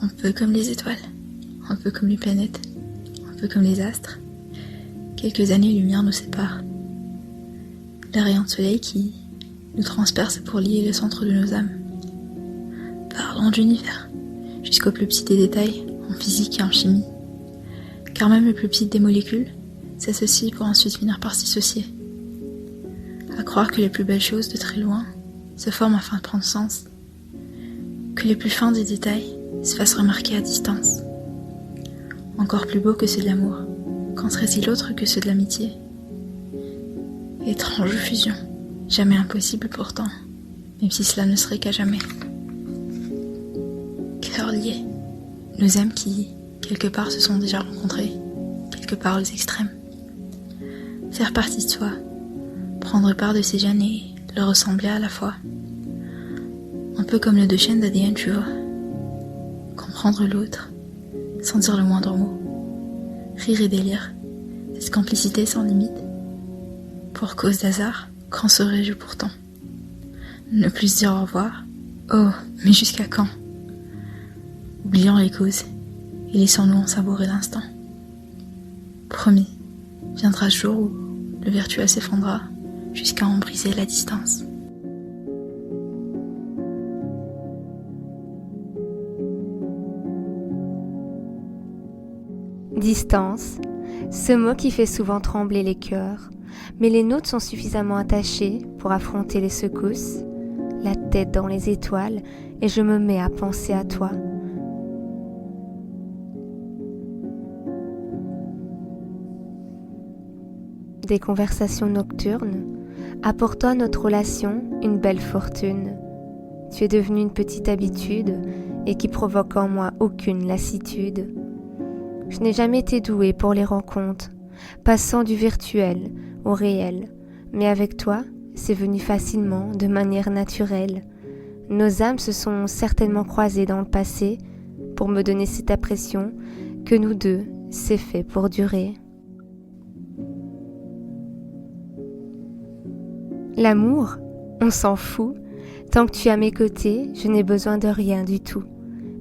Un peu comme les étoiles, un peu comme les planètes, un peu comme les astres. Quelques années-lumière nous séparent. Les rayons de soleil qui nous transpercent pour lier le centre de nos âmes. Parlons d'univers, jusqu'au plus petit des détails, en physique et en chimie. Car même le plus petit des molécules s'associe pour ensuite finir par se dissocier. À croire que les plus belles choses de très loin se forment afin de prendre sens. Que les plus fins des détails se fassent remarquer à distance. Encore plus beau que ceux de l'amour, qu'en serait-il autre que ceux de l'amitié? Étrange fusion, jamais impossible pourtant, même si cela ne serait qu'à jamais. Cœurs liés, nos âmes qui, quelque part, se sont déjà rencontrées, quelque part aux extrêmes. Faire partie de soi, prendre part de ces gènes et leur ressembler à la fois. Un peu comme les deux chaînes d'ADN, tu vois. Comprendre l'autre, sans dire le moindre mot. Rire et délire, cette complicité sans limite. Pour cause d'hasard, quand serais-je pourtant? Ne plus dire au revoir. Oh, mais jusqu'à quand? Oublions les causes et laissons-nous en savourer l'instant. Promis, viendra ce jour où le virtuel s'effondra jusqu'à en briser la distance. Distance, ce mot qui fait souvent trembler les cœurs, mais les nôtres sont suffisamment attachés pour affronter les secousses, la tête dans les étoiles, et je me mets à penser à toi. Des conversations nocturnes, apportant à notre relation une belle fortune. Tu es devenue une petite habitude et qui provoque en moi aucune lassitude. Je n'ai jamais été douée pour les rencontres, passant du virtuel au réel, mais avec toi, c'est venu facilement, de manière naturelle. Nos âmes se sont certainement croisées dans le passé pour me donner cette impression que nous deux, c'est fait pour durer. L'amour, on s'en fout. Tant que tu es à mes côtés, je n'ai besoin de rien du tout.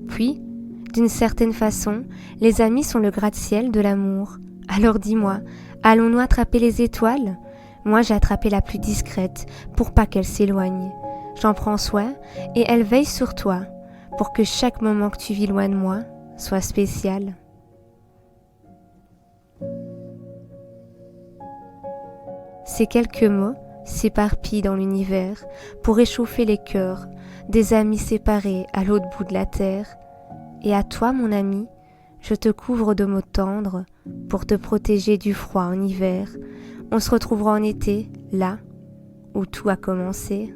Puis, d'une certaine façon, les amis sont le gratte-ciel de l'amour. Alors dis-moi, allons-nous attraper les étoiles? Moi, j'ai attrapé la plus discrète pour pas qu'elle s'éloigne. J'en prends soin et elle veille sur toi pour que chaque moment que tu vis loin de moi soit spécial. Ces quelques mots s'éparpillent dans l'univers pour réchauffer les cœurs des amis séparés à l'autre bout de la terre. Et à toi, mon ami, je te couvre de mots tendres pour te protéger du froid en hiver. On se retrouvera en été, là où tout a commencé.